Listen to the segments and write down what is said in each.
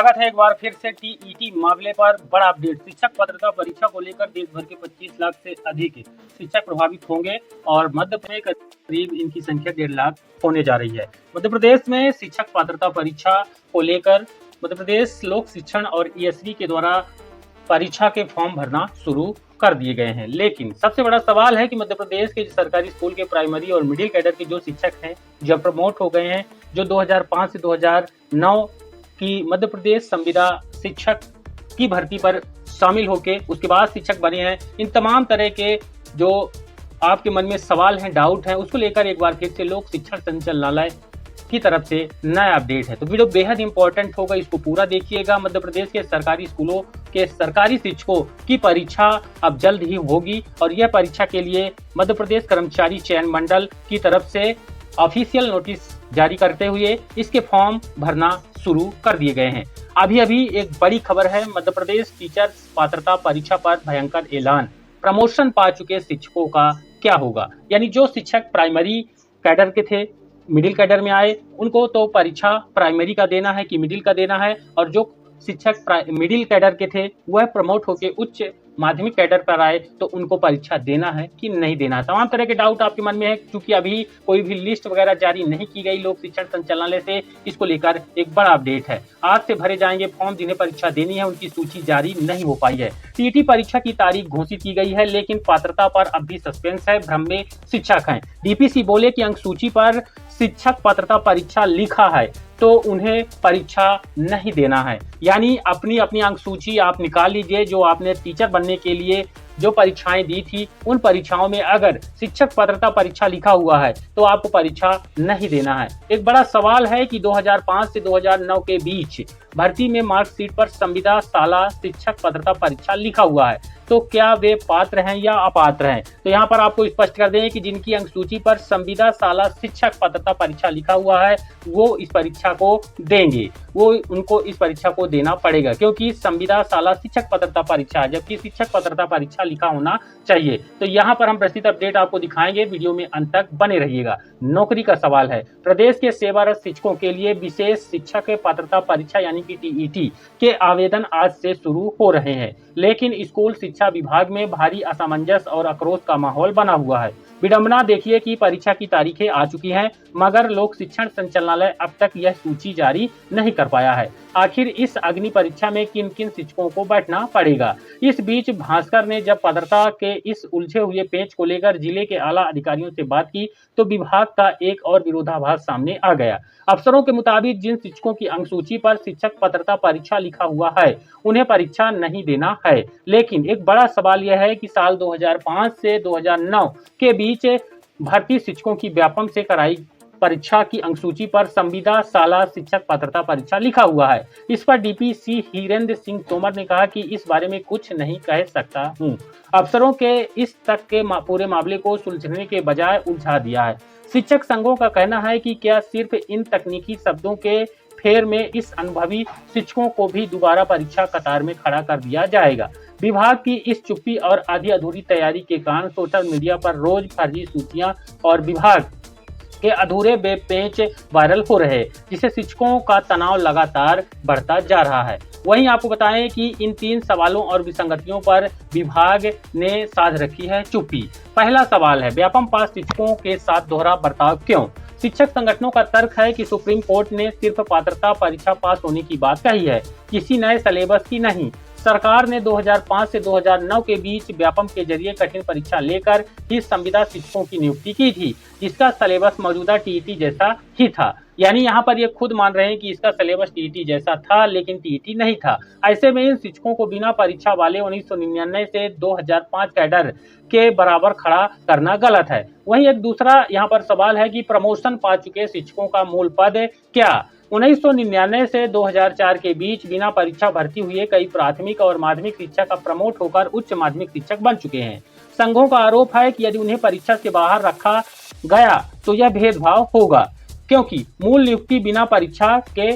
स्वागत है एक बार फिर से टीईटी मामले पर बड़ा अपडेट। शिक्षक पात्रता परीक्षा को लेकर देश भर के 25 लाख से अधिक शिक्षक प्रभावित होंगे और मध्य प्रदेश में करीब इनकी संख्या 1.5 लाख होने जा रही है। मध्य प्रदेश में शिक्षक पात्रता परीक्षा को लेकर मध्य प्रदेश लोक शिक्षण और ईएसवी के द्वारा परीक्षा के फॉर्म भरना शुरू कर दिए गए हैं। लेकिन सबसे बड़ा सवाल है कि मध्य प्रदेश के सरकारी स्कूल के प्राइमरी और मिडिल कैडर के जो शिक्षक हैं जो प्रमोट हो गए हैं, जो 2005 से 2009 की मध्य प्रदेश संविदा शिक्षक की भर्ती पर शामिल होके उसके बाद शिक्षक बने हैं, इन तमाम तरह के जो आपके मन में सवाल हैं, डाउट हैं, उसको लेकर एक बार फिर से लोक शिक्षण संचालनालय की तरफ से नया अपडेट है। तो वीडियो बेहद इंपॉर्टेंट होगा, इसको पूरा देखिएगा। मध्य प्रदेश के सरकारी स्कूलों के सरकारी शिक्षकों की परीक्षा अब जल्द ही होगी और यह परीक्षा के लिए मध्य प्रदेश कर्मचारी चयन मंडल की तरफ से ऑफिशियल नोटिस जारी करते हुए इसके फॉर्म भरना शुरू कर दिए गए हैं। अभी एक बड़ी खबर है, मध्य प्रदेश टीचर्स पात्रता परीक्षा पर भयंकर ऐलान। प्रमोशन पा चुके शिक्षकों का क्या होगा? यानी जो शिक्षक प्राइमरी कैडर के थे, मिडिल कैडर में आए, उनको तो परीक्षा प्राइमरी का देना है कि मिडिल का देना है, और जो शिक्षक मिडिल कैडर के थे वह प्रमोट होकर उच्च माध्यमिक कैडर पर आए तो उनको परीक्षा देना है कि नहीं देना है। तमाम तरह के डाउट आपके मन में है, क्योंकि अभी कोई भी लिस्ट वगैरह जारी नहीं की गई लोक शिक्षण संचालनालय से। इसको लेकर एक बड़ा अपडेट है। आज से भरे जाएंगे फॉर्म, जिन्हें परीक्षा देनी है उनकी सूची जारी नहीं हो पाई है। टीईटी परीक्षा की तारीख घोषित की गई है, लेकिन पात्रता पर अब भी सस्पेंस है, भ्रम में शिक्षक हैं। डीपीसी बोले कि अंक सूची पर शिक्षक पात्रता परीक्षा लिखा है तो उन्हें परीक्षा नहीं देना है। यानी अपनी अंक सूची आप निकाल लीजिए। जो आपने टीचर बनने के लिए जो परीक्षाएं दी थी, उन परीक्षाओं में अगर शिक्षक पात्रता परीक्षा लिखा हुआ है तो आपको परीक्षा नहीं देना है। एक बड़ा सवाल है कि 2005 से 2009 के बीच भर्ती में मार्कशीट पर संविदा शाला शिक्षक पात्रता परीक्षा लिखा हुआ है, तो क्या वे पात्र हैं या अपात्र हैं? तो यहाँ पर आपको स्पष्ट कर दें कि जिनकी अंक सूची पर संविदा शाला शिक्षक पात्रता परीक्षा लिखा हुआ है वो इस परीक्षा को देंगे, वो उनको इस परीक्षा को देना पड़ेगा, क्योंकि संविदा शाला शिक्षक पात्रता परीक्षा है, जबकि शिक्षक पात्रता परीक्षा लिखा होना चाहिए। तो यहाँ पर हम प्रस्तुत अपडेट आपको दिखाएंगे, वीडियो में अंत तक बने रहिएगा। नौकरी का सवाल है। प्रदेश के सेवारत शिक्षकों के लिए विशेष शिक्षक पात्रता परीक्षा यानी कि टीईटी के आवेदन आज से शुरू हो रहे हैं, लेकिन स्कूल शिक्षा विभाग में भारी असमंजस और आक्रोश का माहौल बना हुआ है। विडंबना देखिए कि परीक्षा की तारीखें आ चुकी हैं, मगर लोक शिक्षण संचालनालय अब तक यह सूची जारी नहीं कर पाया है। आखिर इस अग्नि परीक्षा में किन किन शिक्षकों को बैठना पड़ेगा? इस बीच भास्कर ने जब पात्रता के इस उलझे हुए पेच को लेकर जिले के आला अधिकारियों से बात की तो विभाग का एक और विरोधाभास सामने आ गया। अफसरों के मुताबिक जिन शिक्षकों की अंक सूची पर शिक्षक पात्रता परीक्षा लिखा हुआ है उन्हें परीक्षा नहीं देना है, लेकिन एक बड़ा सवाल यह है कि साल 2005 से 2009 के बीच भर्ती शिक्षकों की व्यापम से कराई परीक्षा की अंक सूची पर संविदा शाला शिक्षक पात्रता परीक्षा लिखा हुआ है। इस पर डीपीसी हीरेंद्र सिंह तोमर ने कहा कि इस बारे में कुछ नहीं कह सकता हूं। अफसरों के इस तक के पूरे मामले को सुलझाने के बजाय उलझा दिया है। शिक्षक संघों का कहना है कि क्या सिर्फ इन तकनीकी शब्दों के फेर में इस अनुभवी शिक्षकों को भी दोबारा परीक्षा कतार में खड़ा कर दिया जाएगा? विभाग की इस चुप्पी और आधी अधूरी तैयारी के कारण सोशल मीडिया पर रोज फर्जी सूचियां और विभाग के अधूरे पेच वायरल हो रहे, जिससे शिक्षकों का तनाव लगातार बढ़ता जा रहा है। वहीं आपको बताएं कि इन 3 सवालों और विसंगतियों पर विभाग ने साध रखी है चुप्पी। पहला सवाल है, व्यापम पास शिक्षकों के साथ दोहरा बर्ताव क्यों? शिक्षक संगठनों का तर्क है कि सुप्रीम कोर्ट ने सिर्फ पात्रता परीक्षा पास होने की बात कही है, किसी नए सिलेबस की नहीं। सरकार ने 2005 से 2009 के बीच व्यापम के जरिए कठिन परीक्षा लेकर ही संविदा शिक्षकों की नियुक्ति की थी, जिसका सिलेबस मौजूदा टीईटी जैसा ही था। यानी यहाँ पर ये खुद मान रहे हैं कि इसका सिलेबस टीईटी जैसा था, लेकिन टीईटी नहीं था। ऐसे में इन शिक्षकों को बिना परीक्षा वाले 1999 से 2005 कैडर के बराबर खड़ा करना गलत है। वहीं एक दूसरा यहाँ पर सवाल है कि प्रमोशन पा चुके शिक्षकों का मूल पद क्या? 1999 से 2004 के बीच बिना परीक्षा भर्ती हुए कई प्राथमिक और माध्यमिक शिक्षक अब प्रमोट होकर उच्च माध्यमिक शिक्षक बन चुके हैं। संघों का आरोप है कि यदि उन्हें परीक्षा से बाहर रखा गया तो यह भेदभाव होगा, क्योंकि मूल नियुक्ति बिना परीक्षा के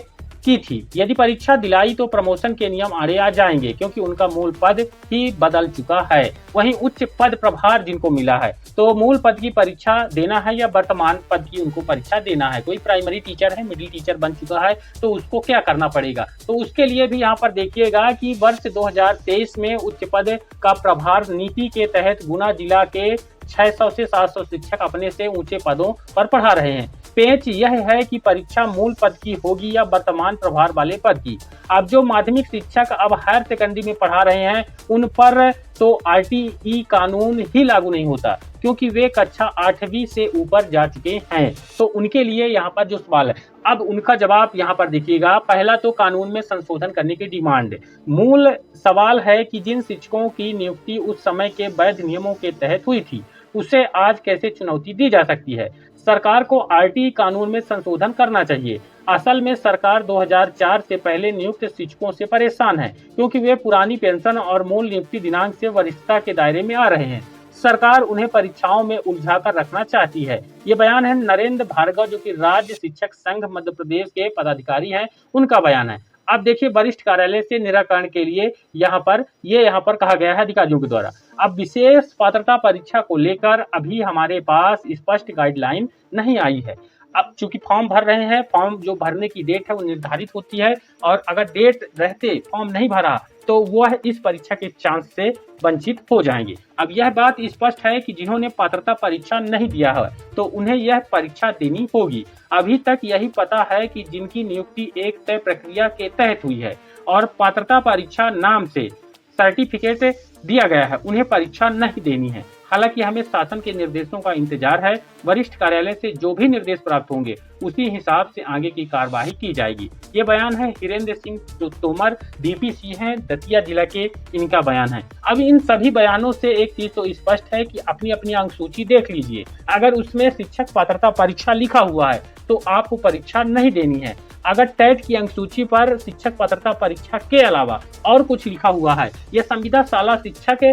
की थी। यदि परीक्षा दिलाई तो प्रमोशन के नियम आड़े आ जाएंगे, क्योंकि उनका मूल पद ही बदल चुका है। वहीं उच्च पद प्रभार जिनको मिला है, तो मूल पद की परीक्षा देना है या वर्तमान पद की उनको परीक्षा देना है। कोई प्राइमरी टीचर है, मिडिल टीचर बन चुका है, तो उसको क्या करना पड़ेगा? तो उसके लिए भी यहाँ पर देखिएगा कि वर्ष 2023 में उच्च पद का प्रभार नीति के तहत गुना जिला के 600 से 700 शिक्षक अपने से ऊंचे पदों पर पढ़ा रहे हैं। पेच यह है कि परीक्षा मूल पद की होगी या वर्तमान प्रभार वाले पद की। अब जो माध्यमिक शिक्षक अब हायर सेकेंडरी में पढ़ा रहे हैं, उन पर तो आरटीई कानून ही लागू नहीं होता, क्योंकि वे कक्षा 8वीं से ऊपर जा चुके हैं। तो उनके लिए यहाँ पर जो सवाल है, अब उनका जवाब यहाँ पर देखिएगा। पहला तो कानून में संशोधन करने की डिमांड। मूल सवाल है कि जिन शिक्षकों की नियुक्ति उस समय के वैध नियमों के तहत हुई थी, उसे आज कैसे चुनौती दी जा सकती है? सरकार को आरटीई कानून में संशोधन करना चाहिए। असल में सरकार 2004 से पहले नियुक्त शिक्षकों से परेशान है, क्योंकि वे पुरानी पेंशन और मूल नियुक्ति दिनांक से वरिष्ठता के दायरे में आ रहे हैं। सरकार उन्हें परीक्षाओं में उलझा कर रखना चाहती है। ये बयान है नरेंद्र भार्गव, जो कि राज्य शिक्षक संघ मध्य प्रदेश के पदाधिकारी हैं, उनका बयान है। अब देखिए, वरिष्ठ कार्यालय से निराकरण के लिए यहाँ पर कहा गया है अधिकारियों के द्वारा। अब विशेष पात्रता परीक्षा को लेकर अभी हमारे पास स्पष्ट गाइडलाइन नहीं आई है। अब चूंकि फॉर्म भर रहे हैं, फॉर्म जो भरने की डेट है वो निर्धारित होती है, और अगर डेट रहते फॉर्म नहीं भरा तो वह इस परीक्षा के चांस से वंचित हो जाएंगे। अब यह बात स्पष्ट है कि जिन्होंने पात्रता परीक्षा नहीं दिया है, तो उन्हें यह परीक्षा देनी होगी। अभी तक यही पता है कि जिनकी नियुक्ति एक तय प्रक्रिया के तहत हुई है और पात्रता परीक्षा नाम से सर्टिफिकेट दिया गया है, उन्हें परीक्षा नहीं देनी है। हालांकि हमें शासन के निर्देशों का इंतजार है। वरिष्ठ कार्यालय से जो भी निर्देश प्राप्त होंगे, उसी हिसाब से आगे की कार्यवाही की जाएगी। ये बयान है हिरेंद्र सिंह जो तोमर डीपीसी हैं दतिया जिला के, इनका बयान है। अब इन सभी बयानों से एक चीज तो स्पष्ट है कि अपनी अपनी अंक सूची देख लीजिए। अगर उसमें शिक्षक पात्रता परीक्षा लिखा हुआ है तो आपको परीक्षा नहीं देनी है। अगर टेट की अंक सूची पर शिक्षक पात्रता परीक्षा के अलावा और कुछ लिखा हुआ है या संविदा शाला शिक्षक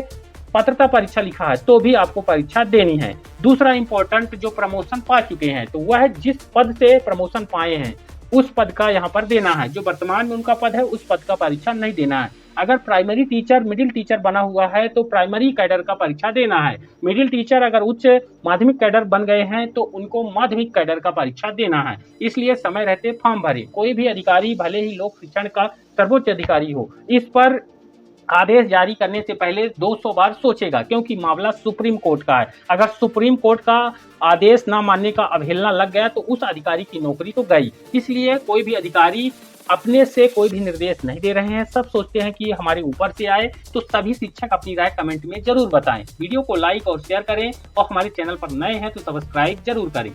पात्रता परीक्षा लिखा है, तो भी आपको परीक्षा देनी है। दूसरा इंपॉर्टेंट, जो प्रमोशन पा चुके हैं, तो वह जिस पद से प्रमोशन पाए हैं उस पद का यहाँ पर देना है। जो वर्तमान में उनका पद है, उस पद का परीक्षा नहीं देना है। अगर प्राइमरी टीचर मिडिल टीचर बना हुआ है तो प्राइमरी कैडर का परीक्षा देना है। मिडिल टीचर अगर उच्च माध्यमिक कैडर बन गए हैं तो उनको माध्यमिक कैडर का परीक्षा देना है। इसलिए समय रहते फॉर्म भरे। कोई भी अधिकारी, भले ही लोक शिक्षण का सर्वोच्च अधिकारी हो, इस पर आदेश जारी करने से पहले 200 बार सोचेगा, क्योंकि मामला सुप्रीम कोर्ट का है। अगर सुप्रीम कोर्ट का आदेश ना मानने का अवहेलना लग गया तो उस अधिकारी की नौकरी तो गई। इसलिए कोई भी अधिकारी अपने से कोई भी निर्देश नहीं दे रहे हैं। सब सोचते हैं कि हमारे ऊपर से आए। तो सभी शिक्षक अपनी राय कमेंट में जरूर बताएं। वीडियो को लाइक और शेयर करें, और हमारे चैनल पर नए हैं तो सब्सक्राइब जरूर करें।